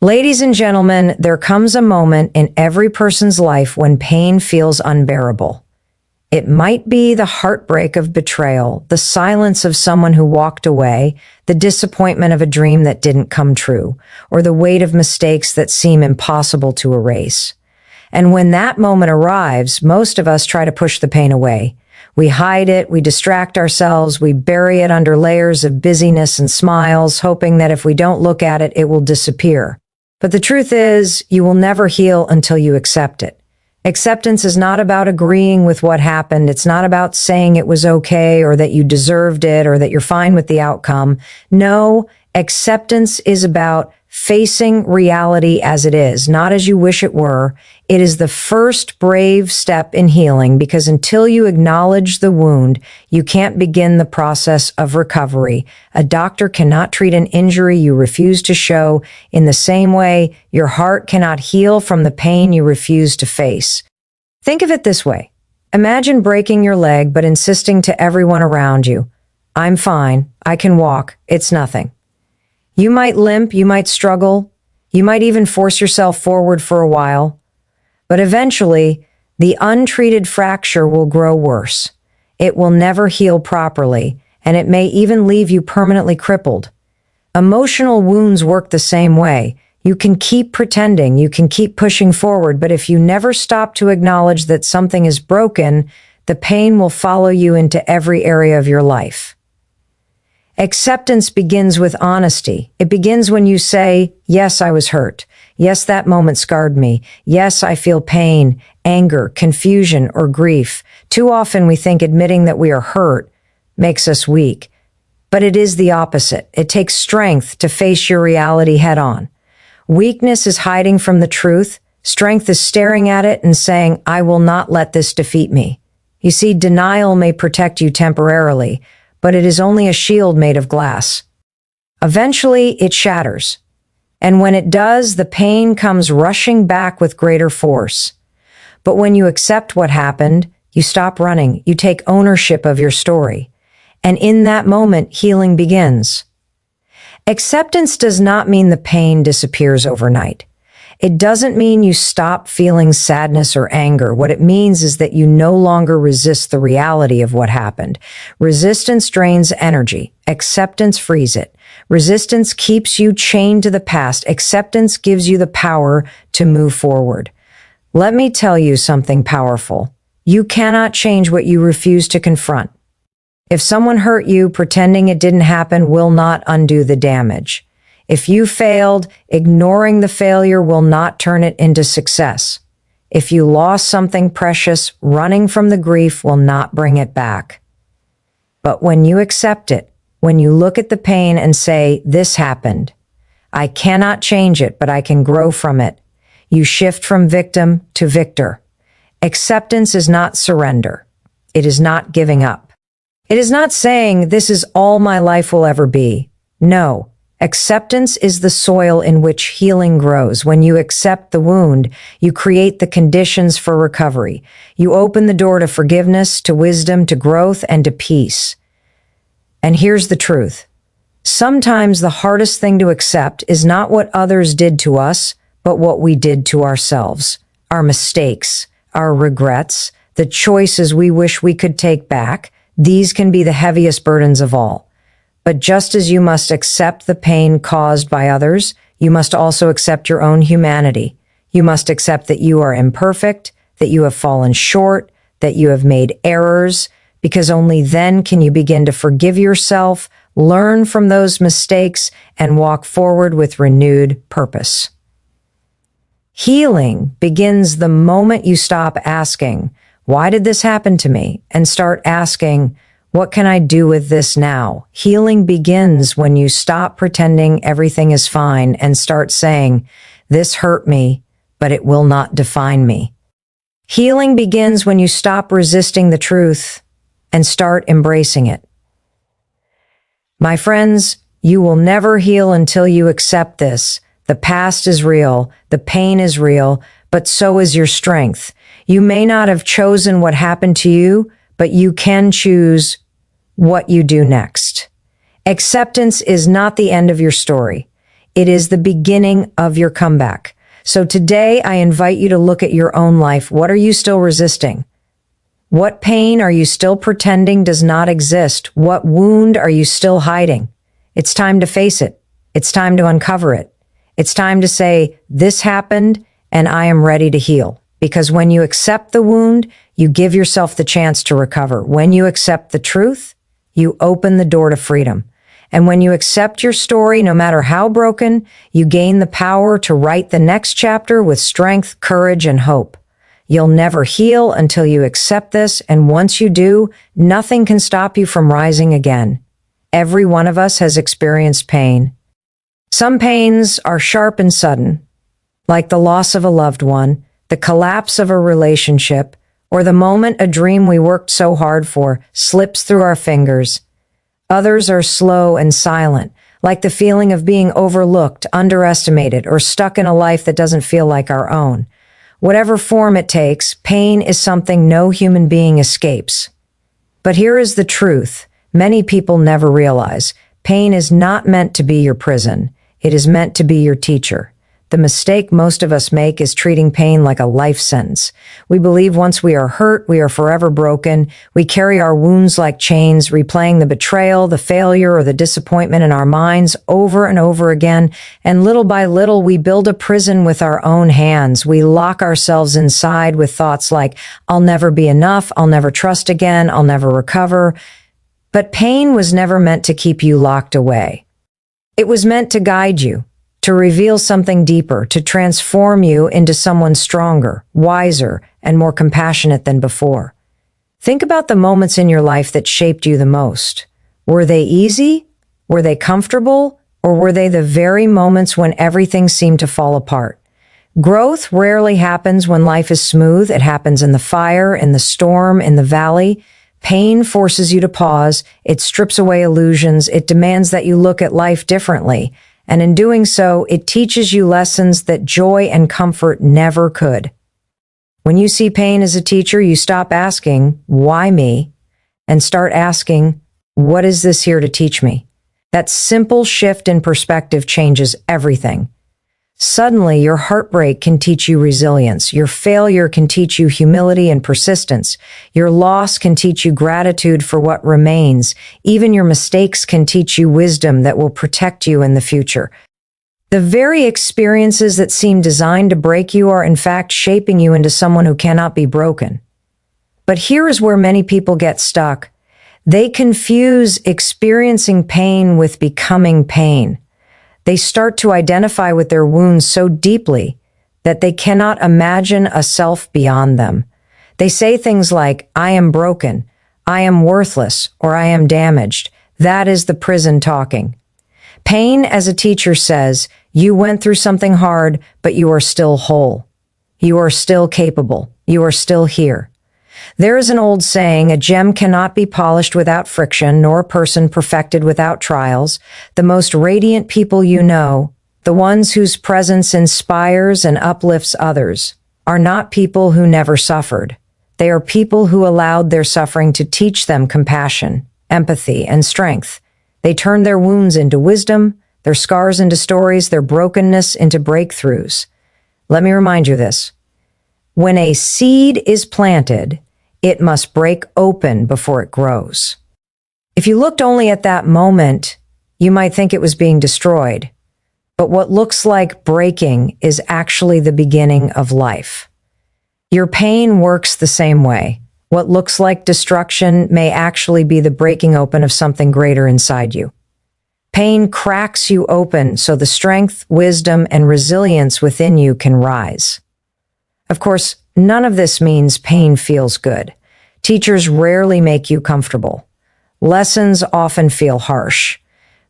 Ladies and gentlemen, there comes a moment in every person's life when pain feels unbearable. It might be the heartbreak of betrayal, the silence of someone who walked away, the disappointment of a dream that didn't come true, or the weight of mistakes that seem impossible to erase. And when that moment arrives, most of us try to push the pain away. We hide it, we distract ourselves, we bury it under layers of busyness and smiles, hoping that if we don't look at it, it will disappear. But the truth is, you will never heal until you accept it. Acceptance is not about agreeing with what happened. It's not about saying it was okay or that you deserved it or that you're fine with the outcome. No, acceptance is about facing reality as it is, not as you wish it were. It is the first brave step in healing because until you acknowledge the wound, you can't begin the process of recovery. A doctor cannot treat an injury you refuse to show. In the same way, your heart cannot heal from the pain you refuse to face. Think of it this way. Imagine breaking your leg but insisting to everyone around you, "I'm fine, I can walk, it's nothing." You might limp, you might struggle, you might even force yourself forward for a while, but eventually, the untreated fracture will grow worse. It will never heal properly, and it may even leave you permanently crippled. Emotional wounds work the same way. You can keep pretending, you can keep pushing forward, but if you never stop to acknowledge that something is broken, the pain will follow you into every area of your life. Acceptance begins with honesty. It begins when you say, "Yes, I was hurt. Yes, that moment scarred me. Yes, I feel pain, anger, confusion, or grief." Too often we think admitting that we are hurt makes us weak. But it is the opposite. It takes strength to face your reality head on. Weakness is hiding from the truth. Strength is staring at it and saying, "I will not let this defeat me." You see, denial may protect you temporarily, but it is only a shield made of glass. Eventually, it shatters. And when it does, the pain comes rushing back with greater force. But when you accept what happened, you stop running, you take ownership of your story. And in that moment, healing begins. Acceptance does not mean the pain disappears overnight. It doesn't mean you stop feeling sadness or anger. What it means is that you no longer resist the reality of what happened. Resistance drains energy. Acceptance frees it. Resistance keeps you chained to the past. Acceptance gives you the power to move forward. Let me tell you something powerful. You cannot change what you refuse to confront. If someone hurt you, pretending it didn't happen will not undo the damage. If you failed, ignoring the failure will not turn it into success. If you lost something precious, running from the grief will not bring it back. But when you accept it, when you look at the pain and say, "This happened. I cannot change it, but I can grow from it," you shift from victim to victor. Acceptance is not surrender. It is not giving up. It is not saying, "This is all my life will ever be." No. Acceptance is the soil in which healing grows. When you accept the wound, you create the conditions for recovery. You open the door to forgiveness, to wisdom, to growth, and to peace. And here's the truth. Sometimes the hardest thing to accept is not what others did to us, but what we did to ourselves. Our mistakes, our regrets, the choices we wish we could take back, these can be the heaviest burdens of all. But just as you must accept the pain caused by others, you must also accept your own humanity. You must accept that you are imperfect, that you have fallen short, that you have made errors, because only then can you begin to forgive yourself, learn from those mistakes, and walk forward with renewed purpose. Healing begins the moment you stop asking, "Why did this happen to me?" and start asking, "What can I do with this now?" Healing begins when you stop pretending everything is fine and start saying, "This hurt me, but it will not define me." Healing begins when you stop resisting the truth and start embracing it. My friends, you will never heal until you accept this. The past is real, the pain is real, but so is your strength. You may not have chosen what happened to you, but you can choose what you do next. Acceptance is not the end of your story. It is the beginning of your comeback. So today I invite you to look at your own life. What are you still resisting? What pain are you still pretending does not exist? What wound are you still hiding? It's time to face it. It's time to uncover it. It's time to say, this happened and I am ready to heal. Because when you accept the wound, you give yourself the chance to recover. When you accept the truth, you open the door to freedom. And when you accept your story, no matter how broken, you gain the power to write the next chapter with strength, courage, and hope. You'll never heal until you accept this, and once you do, nothing can stop you from rising again. Every one of us has experienced pain. Some pains are sharp and sudden, like the loss of a loved one, the collapse of a relationship, or the moment a dream we worked so hard for slips through our fingers. Others are slow and silent, like the feeling of being overlooked, underestimated, or stuck in a life that doesn't feel like our own. Whatever form it takes, pain is something no human being escapes. But here is the truth. Many people never realize. Pain is not meant to be your prison. It is meant to be your teacher. The mistake most of us make is treating pain like a life sentence. We believe once we are hurt, we are forever broken. We carry our wounds like chains, replaying the betrayal, the failure, or the disappointment in our minds over and over again. And little by little, we build a prison with our own hands. We lock ourselves inside with thoughts like, I'll never be enough, I'll never trust again, I'll never recover. But pain was never meant to keep you locked away. It was meant to guide you, to reveal something deeper, to transform you into someone stronger, wiser, and more compassionate than before. Think about the moments in your life that shaped you the most. Were they easy? Were they comfortable? Or were they the very moments when everything seemed to fall apart? Growth rarely happens when life is smooth. It happens in the fire, in the storm, in the valley. Pain forces you to pause. It strips away illusions. It demands that you look at life differently. And in doing so, it teaches you lessons that joy and comfort never could. When you see pain as a teacher, you stop asking, why me? And start asking, what is this here to teach me? That simple shift in perspective changes everything. Suddenly, your heartbreak can teach you resilience. Your failure can teach you humility and persistence. Your loss can teach you gratitude for what remains. Even your mistakes can teach you wisdom that will protect you in the future. The very experiences that seem designed to break you are in fact shaping you into someone who cannot be broken. But here is where many people get stuck. They confuse experiencing pain with becoming pain. They start to identify with their wounds so deeply that they cannot imagine a self beyond them. They say things like, I am broken, I am worthless, or I am damaged. That is the prison talking. Pain, as a teacher says, you went through something hard, but you are still whole. You are still capable. You are still here. There is an old saying, a gem cannot be polished without friction, nor a person perfected without trials. The most radiant people you know, the ones whose presence inspires and uplifts others, are not people who never suffered. They are people who allowed their suffering to teach them compassion, empathy, and strength. They turned their wounds into wisdom, their scars into stories, their brokenness into breakthroughs. Let me remind you this. When a seed is planted, it must break open before it grows. If you looked only at that moment, you might think it was being destroyed. But what looks like breaking is actually the beginning of life. Your pain works the same way. What looks like destruction may actually be the breaking open of something greater inside you. Pain cracks you open so the strength, wisdom, and resilience within you can rise. Of course, none of this means pain feels good. Teachers rarely make you comfortable. Lessons often feel harsh.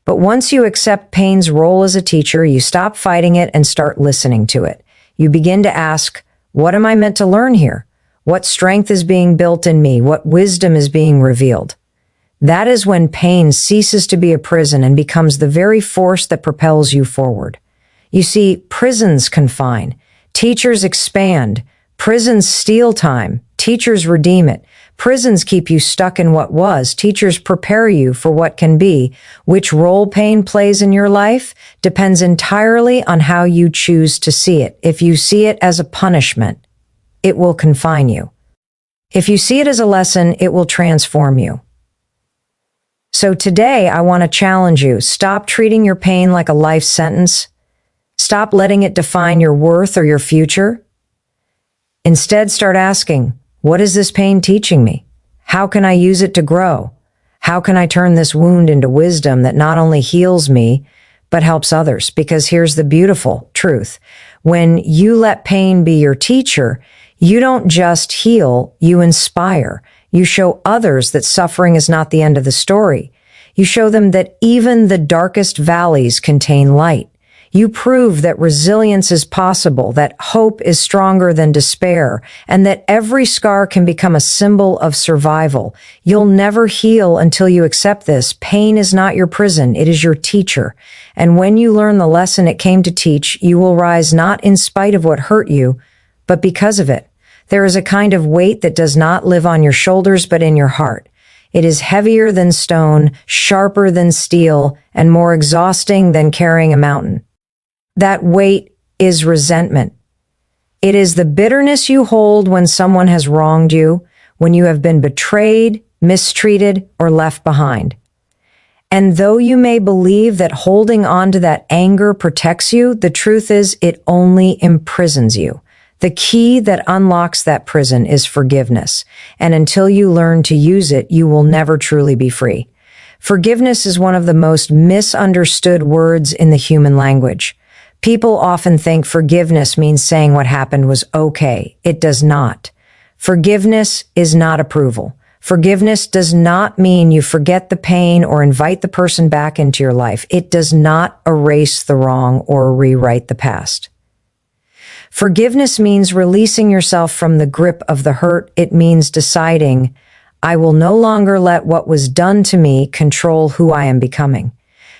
But once you accept pain's role as a teacher, you stop fighting it and start listening to it. You begin to ask, what am I meant to learn here? What strength is being built in me? What wisdom is being revealed? That is when pain ceases to be a prison and becomes the very force that propels you forward. You see, prisons confine. Teachers expand. Prisons steal time. Teachers redeem it. Prisons keep you stuck in what was. Teachers prepare you for what can be. Which role pain plays in your life depends entirely on how you choose to see it. If you see it as a punishment, it will confine you. If you see it as a lesson, it will transform you. So today, I want to challenge you. Stop treating your pain like a life sentence. Stop letting it define your worth or your future. Instead, start asking, what is this pain teaching me? How can I use it to grow? How can I turn this wound into wisdom that not only heals me, but helps others? Because here's the beautiful truth. When you let pain be your teacher, you don't just heal, you inspire. You show others that suffering is not the end of the story. You show them that even the darkest valleys contain light. You prove that resilience is possible, that hope is stronger than despair, and that every scar can become a symbol of survival. You'll never heal until you accept this. Pain is not your prison, it is your teacher. And when you learn the lesson it came to teach, you will rise not in spite of what hurt you, but because of it. There is a kind of weight that does not live on your shoulders, but in your heart. It is heavier than stone, sharper than steel, and more exhausting than carrying a mountain. That weight is resentment. It is the bitterness you hold when someone has wronged you, when you have been betrayed, mistreated, or left behind. And though you may believe that holding on to that anger protects you, the truth is it only imprisons you. The key that unlocks that prison is forgiveness, and until you learn to use it, you will never truly be free. Forgiveness is one of the most misunderstood words in the human language. People often think forgiveness means saying what happened was okay. It does not. Forgiveness is not approval. Forgiveness does not mean you forget the pain or invite the person back into your life. It does not erase the wrong or rewrite the past. Forgiveness means releasing yourself from the grip of the hurt. It means deciding, I will no longer let what was done to me control who I am becoming.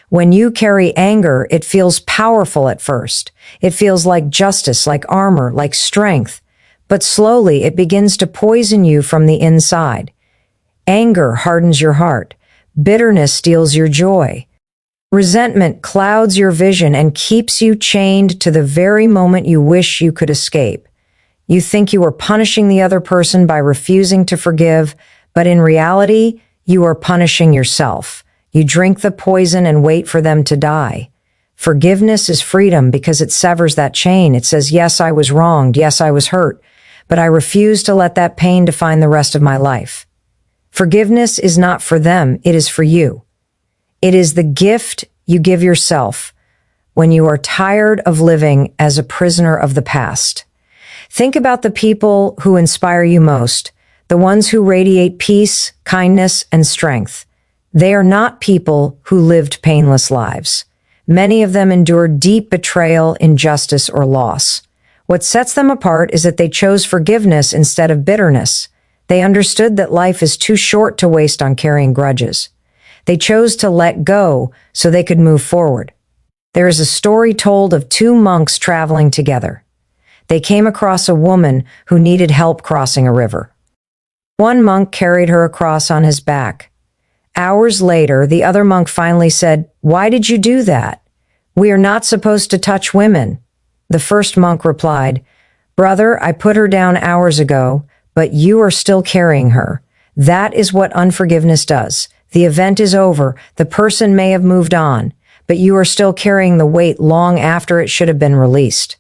When you carry anger, it feels powerful at first. It feels like justice, like armor, like strength. But slowly, it begins to poison you from the inside. Anger hardens your heart. Bitterness steals your joy. Resentment clouds your vision and keeps you chained to the very moment you wish you could escape. You think you are punishing the other person by refusing to forgive, but in reality, you are punishing yourself. You drink the poison and wait for them to die. Forgiveness is freedom because it severs that chain. It says, yes, I was wronged. Yes, I was hurt, but I refuse to let that pain define the rest of my life. Forgiveness is not for them. It is for you. It is the gift you give yourself when you are tired of living as a prisoner of the past. Think about the people who inspire you most, the ones who radiate peace, kindness, and strength. They are not people who lived painless lives. Many of them endured deep betrayal, injustice, or loss. What sets them apart is that they chose forgiveness instead of bitterness. They understood that life is too short to waste on carrying grudges. They chose to let go so they could move forward. There is a story told of two monks traveling together. They came across a woman who needed help crossing a river. One monk carried her across on his back. Hours later, the other monk finally said, "Why did you do that? We are not supposed to touch women." The first monk replied, "Brother, I put her down hours ago, but you are still carrying her. That is what unforgiveness does. The event is over. The person may have moved on, but you are still carrying the weight long after it should have been released."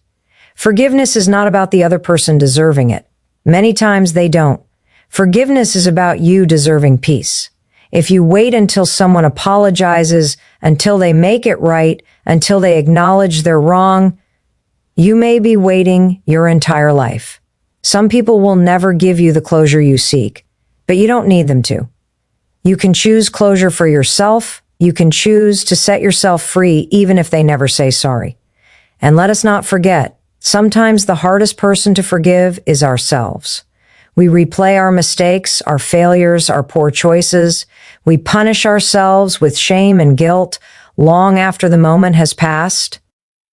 Forgiveness is not about the other person deserving it. Many times they don't. Forgiveness is about you deserving peace. If you wait until someone apologizes, until they make it right, until they acknowledge they're wrong, you may be waiting your entire life. Some people will never give you the closure you seek, but you don't need them to. You can choose closure for yourself. You can choose to set yourself free even if they never say sorry. And let us not forget, sometimes the hardest person to forgive is ourselves. We replay our mistakes, our failures, our poor choices. We punish ourselves with shame and guilt long after the moment has passed.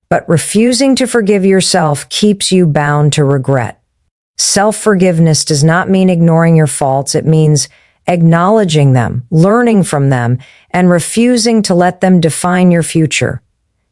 But refusing to forgive yourself keeps you bound to regret. Self-forgiveness does not mean ignoring your faults. It means acknowledging them, learning from them, and refusing to let them define your future.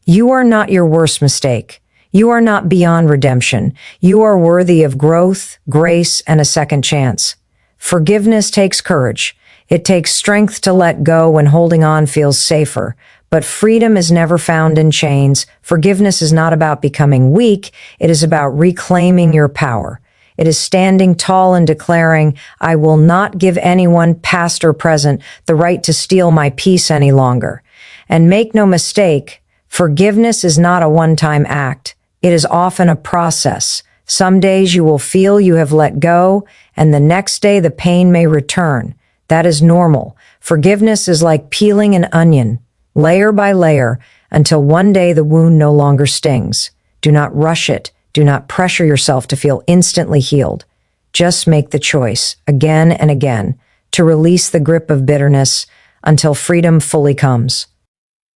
You are not your worst mistake. You are not beyond redemption. You are worthy of growth, grace, and a second chance. Forgiveness takes courage. It takes strength to let go when holding on feels safer. But freedom is never found in chains. Forgiveness is not about becoming weak. It is about reclaiming your power. It is standing tall and declaring, I will not give anyone, past or present, the right to steal my peace any longer. And make no mistake, forgiveness is not a one-time act. It is often a process. Some days you will feel you have let go, and the next day the pain may return. That is normal. Forgiveness is like peeling an onion, layer by layer, until one day the wound no longer stings. Do not rush it. Do not pressure yourself to feel instantly healed. Just make the choice, again and again, to release the grip of bitterness until freedom fully comes.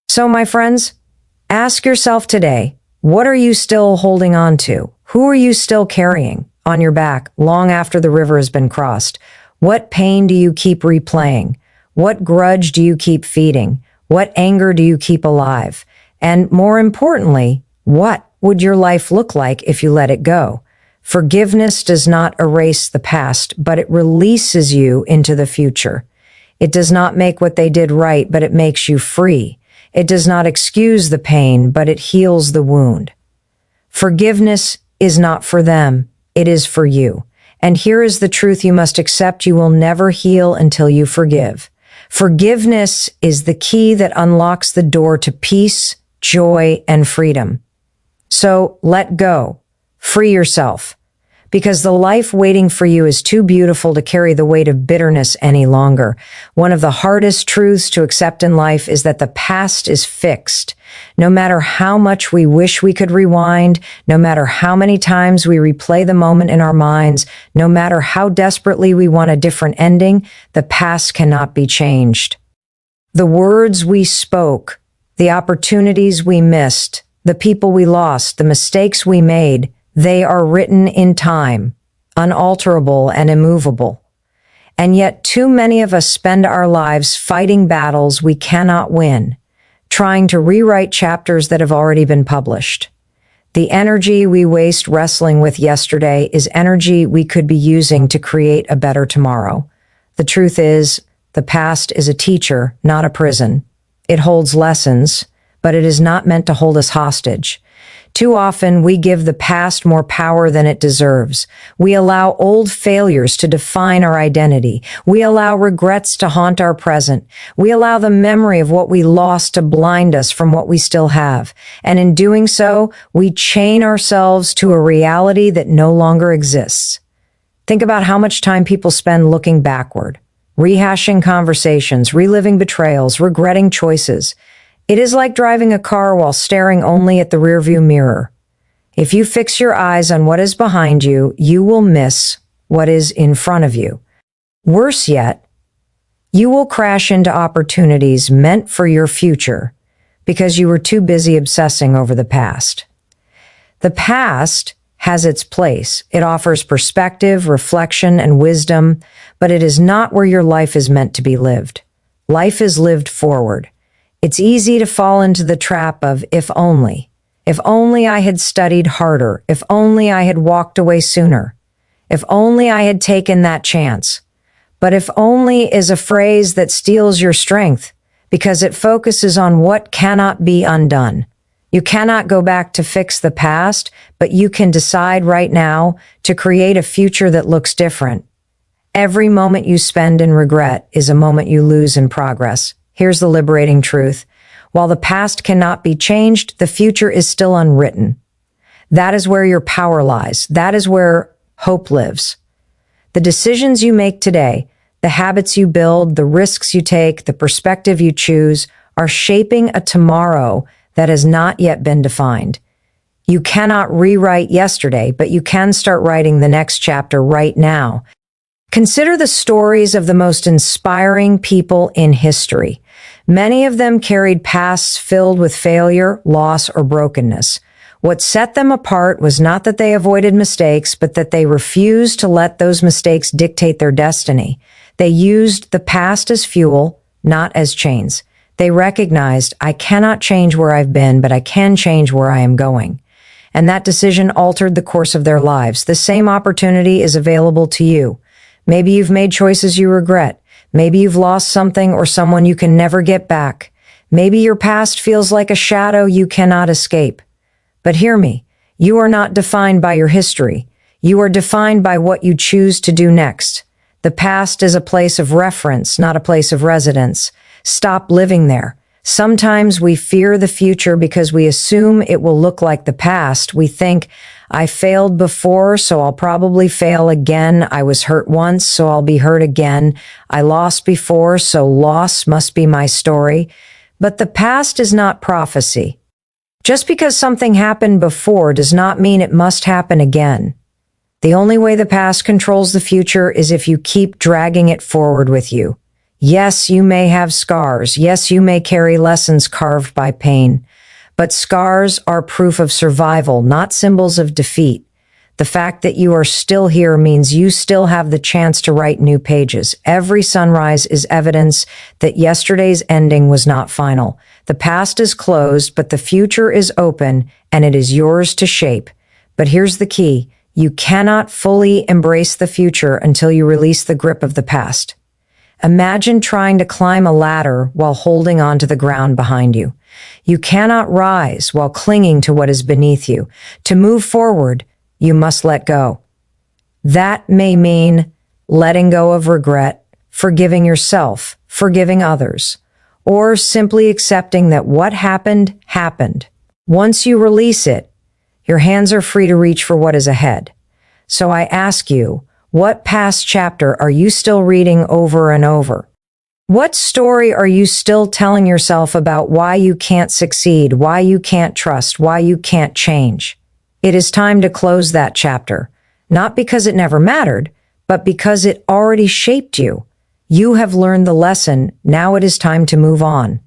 So, my friends, ask yourself today, what are you still holding on to? Who are you still carrying on your back long after the river has been crossed? What pain do you keep replaying? What grudge do you keep feeding? What anger do you keep alive? And more importantly, what would your life look like if you let it go? Forgiveness does not erase the past, but it releases you into the future. It does not make what they did right, but it makes you free. It does not excuse the pain, but it heals the wound. Forgiveness is not for them. It is for you. And here is the truth you must accept: you will never heal until you forgive. Forgiveness is the key that unlocks the door to peace, joy, and freedom. So let go. Free yourself. Because the life waiting for you is too beautiful to carry the weight of bitterness any longer. One of the hardest truths to accept in life is that the past is fixed. No matter how much we wish we could rewind, no matter how many times we replay the moment in our minds, no matter how desperately we want a different ending, the past cannot be changed. The words we spoke, the opportunities we missed, the people we lost, the mistakes we made, they are written in time, unalterable and immovable. And yet too many of us spend our lives fighting battles we cannot win, trying to rewrite chapters that have already been published. The energy we waste wrestling with yesterday is energy we could be using to create a better tomorrow. The truth is, the past is a teacher, not a prison. It holds lessons, but it is not meant to hold us hostage. Too often, we give the past more power than it deserves. We allow old failures to define our identity. We allow regrets to haunt our present. We allow the memory of what we lost to blind us from what we still have. And in doing so, we chain ourselves to a reality that no longer exists. Think about how much time people spend looking backward, rehashing conversations, reliving betrayals, regretting choices. It is like driving a car while staring only at the rearview mirror. If you fix your eyes on what is behind you, you will miss what is in front of you. Worse yet, you will crash into opportunities meant for your future because you were too busy obsessing over the past. The past has its place. It offers perspective, reflection, and wisdom, but it is not where your life is meant to be lived. Life is lived forward. It's easy to fall into the trap of if only. If only I had studied harder. If only I had walked away sooner. If only I had taken that chance. But if only is a phrase that steals your strength because it focuses on what cannot be undone. You cannot go back to fix the past, but you can decide right now to create a future that looks different. Every moment you spend in regret is a moment you lose in progress. Here's the liberating truth. While the past cannot be changed, the future is still unwritten. That is where your power lies. That is where hope lives. The decisions you make today, the habits you build, the risks you take, the perspective you choose, are shaping a tomorrow that has not yet been defined. You cannot rewrite yesterday, but you can start writing the next chapter right now. Consider the stories of the most inspiring people in history. Many of them carried pasts filled with failure, loss, or brokenness. What set them apart was not that they avoided mistakes, but that they refused to let those mistakes dictate their destiny. They used the past as fuel, not as chains. They recognized, I cannot change where I've been, but I can change where I am going. And that decision altered the course of their lives. The same opportunity is available to you. Maybe you've made choices you regret. Maybe you've lost something or someone you can never get back. Maybe your past feels like a shadow you cannot escape. But hear me, you are not defined by your history. You are defined by what you choose to do next. The past is a place of reference, not a place of residence. Stop living there. Sometimes we fear the future because we assume it will look like the past. We think, I failed before, so I'll probably fail again. I was hurt once, so I'll be hurt again. I lost before, so loss must be my story. But the past is not prophecy. Just because something happened before does not mean it must happen again. The only way the past controls the future is if you keep dragging it forward with you. Yes, you may have scars. Yes, you may carry lessons carved by pain. But scars are proof of survival, not symbols of defeat. The fact that you are still here means you still have the chance to write new pages. Every sunrise is evidence that yesterday's ending was not final. The past is closed, but the future is open, and it is yours to shape. But here's the key. You cannot fully embrace the future until you release the grip of the past. Imagine trying to climb a ladder while holding onto the ground behind you. You cannot rise while clinging to what is beneath you. To move forward, you must let go. That may mean letting go of regret, forgiving yourself, forgiving others, or simply accepting that what happened, happened. Once you release it, your hands are free to reach for what is ahead. So I ask you, what past chapter are you still reading over and over? What story are you still telling yourself about why you can't succeed, why you can't trust, why you can't change? It is time to close that chapter, not because it never mattered, but because it already shaped you. You have learned the lesson. Now it is time to move on.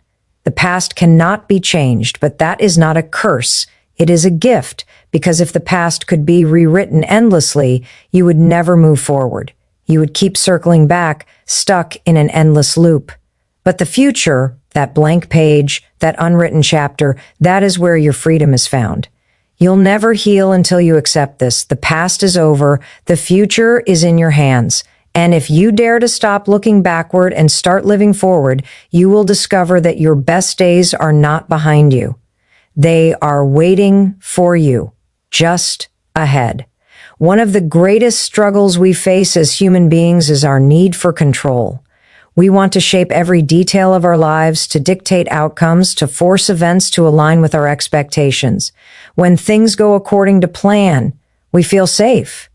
The past cannot be changed, but that is not a curse. It is a gift, because if the past could be rewritten endlessly, you would never move forward. You would keep circling back, stuck in an endless loop. But the future, that blank page, that unwritten chapter, that is where your freedom is found. You'll never heal until you accept this. The past is over. The future is in your hands. And if you dare to stop looking backward and start living forward, you will discover that your best days are not behind you. They are waiting for you, just ahead. One of the greatest struggles we face as human beings is our need for control. We want to shape every detail of our lives, to dictate outcomes, to force events to align with our expectations. When things go according to plan, we feel safe.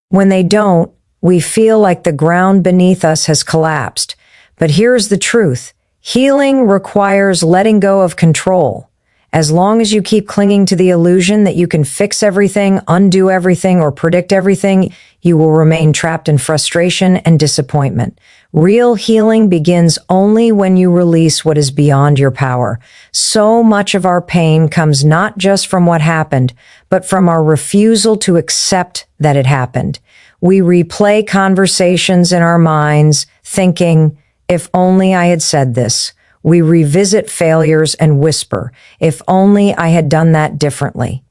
When they don't, we feel like the ground beneath us has collapsed. But here's the truth. Healing requires letting go of control. As long as you keep clinging to the illusion that you can fix everything, undo everything, or predict everything, you will remain trapped in frustration and disappointment. Real healing begins only when you release what is beyond your power. So much of our pain comes not just from what happened, but from our refusal to accept that it happened. We replay conversations in our minds, thinking, if only I had said this. We revisit failures and whisper, if only I had done that differently.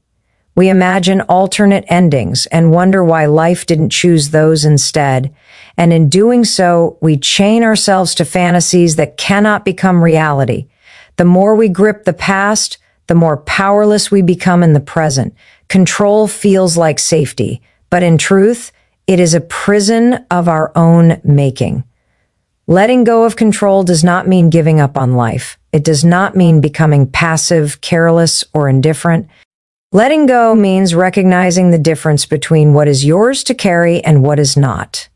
We imagine alternate endings and wonder why life didn't choose those instead. And in doing so, we chain ourselves to fantasies that cannot become reality. The more we grip the past, the more powerless we become in the present. Control feels like safety, but in truth, it is a prison of our own making. Letting go of control does not mean giving up on life. It does not mean becoming passive, careless, or indifferent. Letting go means recognizing the difference between what is yours to carry and what is not.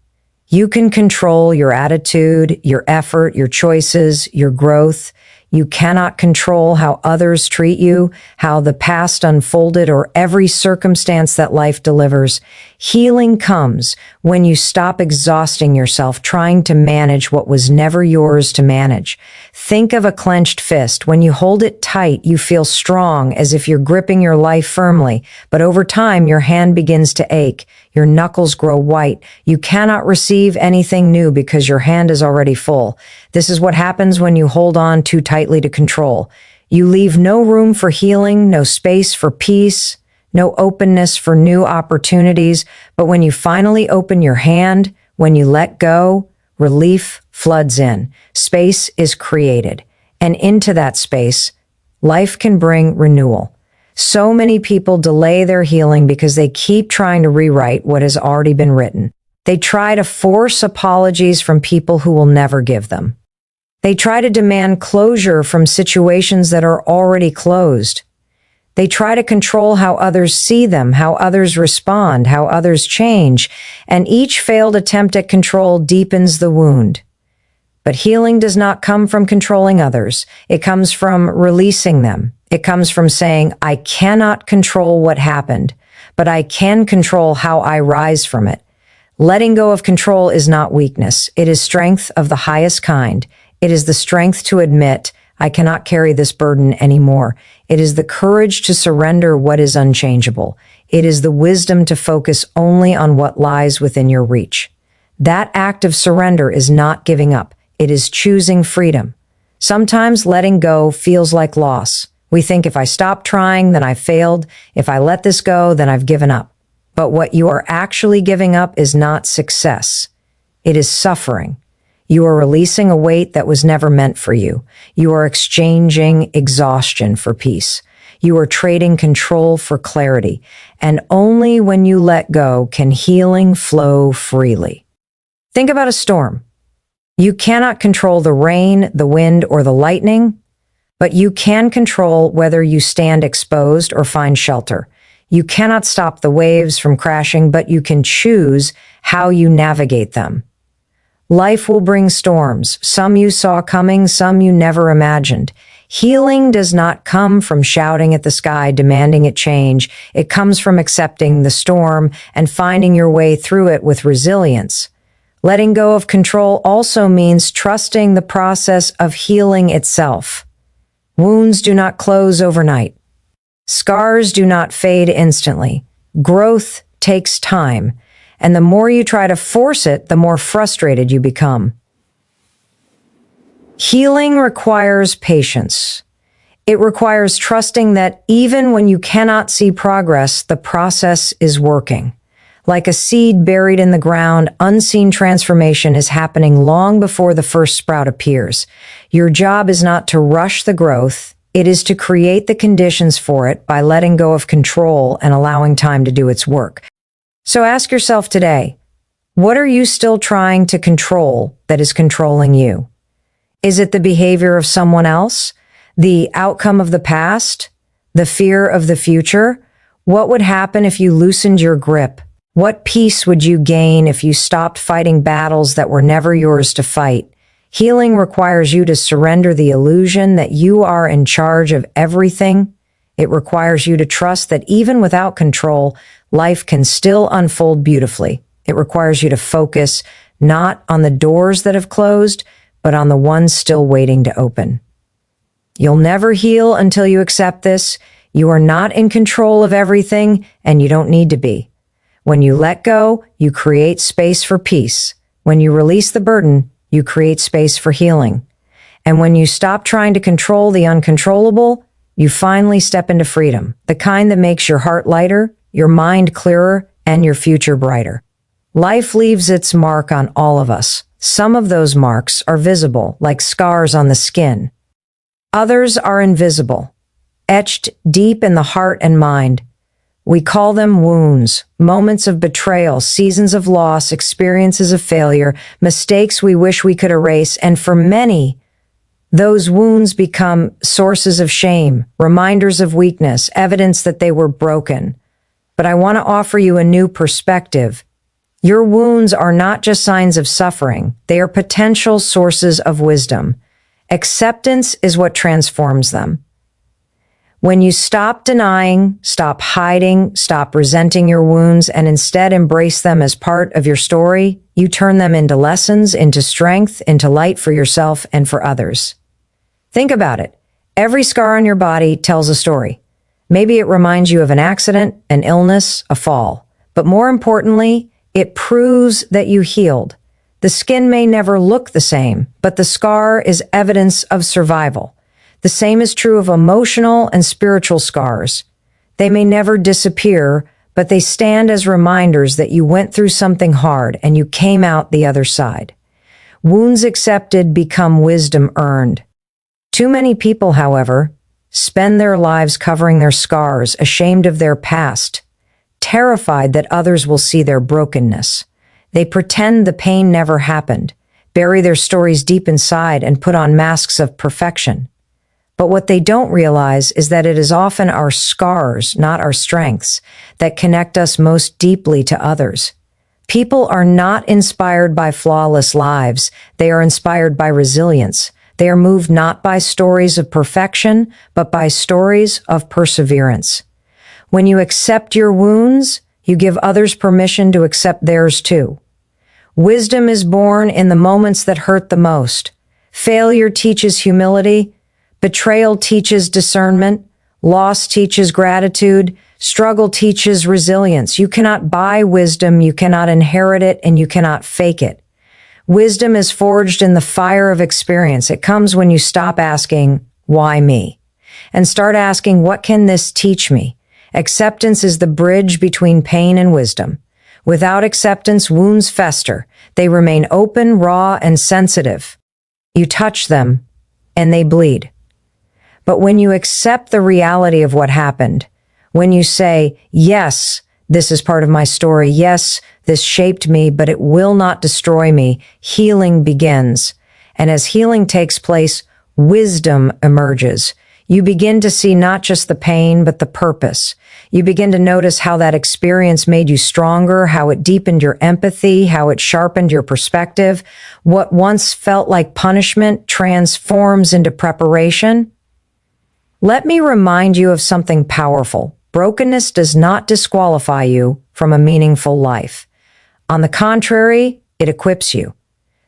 You can control your attitude, your effort, your choices, your growth. You cannot control how others treat you, how the past unfolded, or every circumstance that life delivers. Healing comes when you stop exhausting yourself trying to manage what was never yours to manage. Think of a clenched fist. When you hold it tight, you feel strong, as if you're gripping your life firmly. But over time, your hand begins to ache. Your knuckles grow white. You cannot receive anything new because your hand is already full. This is what happens when you hold on too tightly to control. You leave no room for healing, no space for peace, no openness for new opportunities. But when you finally open your hand, when you let go, relief floods in. Space is created. And into that space, life can bring renewal. So many people delay their healing because they keep trying to rewrite what has already been written. They try to force apologies from people who will never give them. They try to demand closure from situations that are already closed. They try to control how others see them, how others respond, how others change, and each failed attempt at control deepens the wound. But healing does not come from controlling others. It comes from releasing them. It comes from saying, I cannot control what happened, but I can control how I rise from it. Letting go of control is not weakness. It is strength of the highest kind. It is the strength to admit, I cannot carry this burden anymore. It is the courage to surrender what is unchangeable. It is the wisdom to focus only on what lies within your reach. That act of surrender is not giving up. It is choosing freedom. Sometimes letting go feels like loss. We think if I stop trying, then I failed. If I let this go, then I've given up. But what you are actually giving up is not success. It is suffering. You are releasing a weight that was never meant for you. You are exchanging exhaustion for peace. You are trading control for clarity. And only when you let go can healing flow freely. Think about a storm. You cannot control the rain, the wind, or the lightning, but you can control whether you stand exposed or find shelter. You cannot stop the waves from crashing, but you can choose how you navigate them. Life will bring storms, some you saw coming, some you never imagined. Healing does not come from shouting at the sky, demanding it change. It comes from accepting the storm and finding your way through it with resilience. Letting go of control also means trusting the process of healing itself. Wounds do not close overnight. Scars do not fade instantly. Growth takes time, and the more you try to force it, the more frustrated you become. Healing requires patience. It requires trusting that even when you cannot see progress, the process is working. Like a seed buried in the ground, unseen transformation is happening long before the first sprout appears. Your job is not to rush the growth. It is to create the conditions for it by letting go of control and allowing time to do its work. So ask yourself today, what are you still trying to control that is controlling you? Is it the behavior of someone else? The outcome of the past? The fear of the future? What would happen if you loosened your grip? What peace would you gain if you stopped fighting battles that were never yours to fight? Healing requires you to surrender the illusion that you are in charge of everything. It requires you to trust that even without control, life can still unfold beautifully. It requires you to focus not on the doors that have closed, but on the ones still waiting to open. You'll never heal until you accept this. You are not in control of everything, and you don't need to be. When you let go, you create space for peace. When you release the burden, you create space for healing. And when you stop trying to control the uncontrollable, you finally step into freedom, the kind that makes your heart lighter, your mind clearer, and your future brighter. Life leaves its mark on all of us. Some of those marks are visible, like scars on the skin. Others are invisible, etched deep in the heart and mind. We call them wounds, moments of betrayal, seasons of loss, experiences of failure, mistakes we wish we could erase, and for many, those wounds become sources of shame, reminders of weakness, evidence that they were broken. But I want to offer you a new perspective. Your wounds are not just signs of suffering, they are potential sources of wisdom. Acceptance is what transforms them. When you stop denying, stop hiding, stop resenting your wounds, and instead embrace them as part of your story, you turn them into lessons, into strength, into light for yourself and for others. Think about it. Every scar on your body tells a story. Maybe it reminds you of an accident, an illness, a fall. But more importantly, it proves that you healed. The skin may never look the same, but the scar is evidence of survival. The same is true of emotional and spiritual scars. They may never disappear, but they stand as reminders that you went through something hard and you came out the other side. Wounds accepted become wisdom earned. Too many people, however, spend their lives covering their scars, ashamed of their past, terrified that others will see their brokenness. They pretend the pain never happened, bury their stories deep inside, and put on masks of perfection. But what they don't realize is that it is often our scars, not our strengths, that connect us most deeply to others. People are not inspired by flawless lives. They are inspired by resilience. They are moved not by stories of perfection, but by stories of perseverance. When you accept your wounds, you give others permission to accept theirs too. Wisdom is born in the moments that hurt the most. Failure teaches humility. Betrayal teaches discernment. Loss teaches gratitude. Struggle teaches resilience. You cannot buy wisdom, you cannot inherit it, and you cannot fake it. Wisdom is forged in the fire of experience. It comes when you stop asking, why me? And start asking, what can this teach me? Acceptance is the bridge between pain and wisdom. Without acceptance, wounds fester. They remain open, raw, and sensitive. You touch them, and they bleed. But when you accept the reality of what happened, when you say, yes, this is part of my story, yes, this shaped me, but it will not destroy me, healing begins. And as healing takes place, wisdom emerges. You begin to see not just the pain, but the purpose. You begin to notice how that experience made you stronger, how it deepened your empathy, how it sharpened your perspective. What once felt like punishment transforms into preparation. Let me remind you of something powerful. Brokenness does not disqualify you from a meaningful life. On the contrary, it equips you.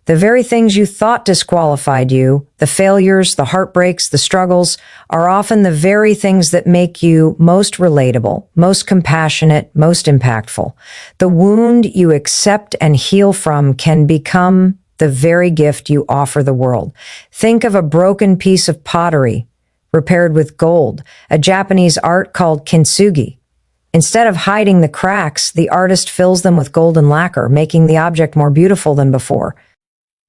The very things you thought disqualified you, the failures, the heartbreaks, the struggles, are often the very things that make you most relatable, most compassionate, most impactful. The wound you accept and heal from can become the very gift you offer the world. Think of a broken piece of pottery repaired with gold, a Japanese art called kintsugi. Instead of hiding the cracks, the artist fills them with golden lacquer, making the object more beautiful than before.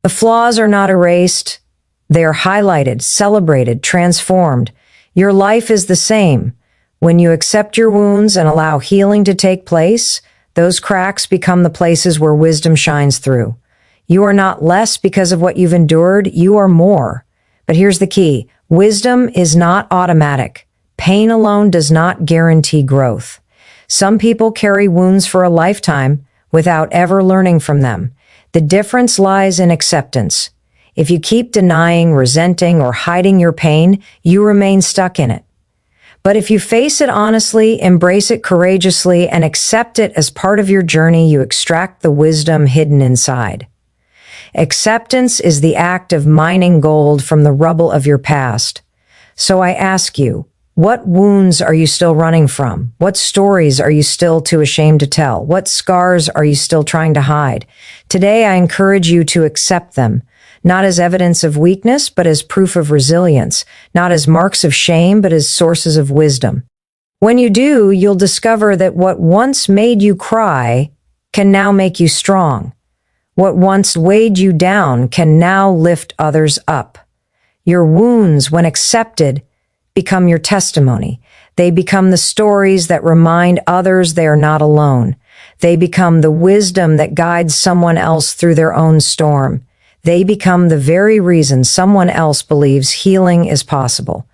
The flaws are not erased. They are highlighted, celebrated, transformed. Your life is the same. When you accept your wounds and allow healing to take place, those cracks become the places where wisdom shines through. You are not less because of what you've endured. You are more. But here's the key. Wisdom is not automatic. Pain alone does not guarantee growth. Some people carry wounds for a lifetime without ever learning from them. The difference lies in acceptance. If you keep denying, resenting, or hiding your pain, you remain stuck in it. But if you face it honestly, embrace it courageously, and accept it as part of your journey, you extract the wisdom hidden inside. Acceptance is the act of mining gold from the rubble of your past. So I ask you, what wounds are you still running from? What stories are you still too ashamed to tell? What scars are you still trying to hide? Today, I encourage you to accept them, not as evidence of weakness, but as proof of resilience, not as marks of shame, but as sources of wisdom. When you do, you'll discover that what once made you cry can now make you strong. What once weighed you down can now lift others up. Your wounds, when accepted, become your testimony. They become the stories that remind others they are not alone. They become the wisdom that guides someone else through their own storm. They become the very reason someone else believes healing is possible.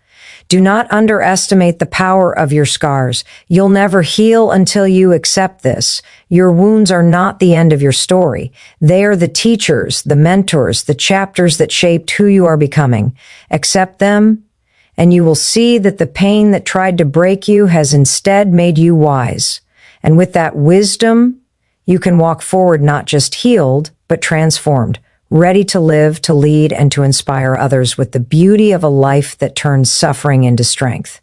Do not underestimate the power of your scars. You'll never heal until you accept this. Your wounds are not the end of your story. They are the teachers, the mentors, the chapters that shaped who you are becoming. Accept them, and you will see that the pain that tried to break you has instead made you wise. And with that wisdom, you can walk forward not just healed, but transformed, ready to live, to lead, and to inspire others with the beauty of a life that turns suffering into strength.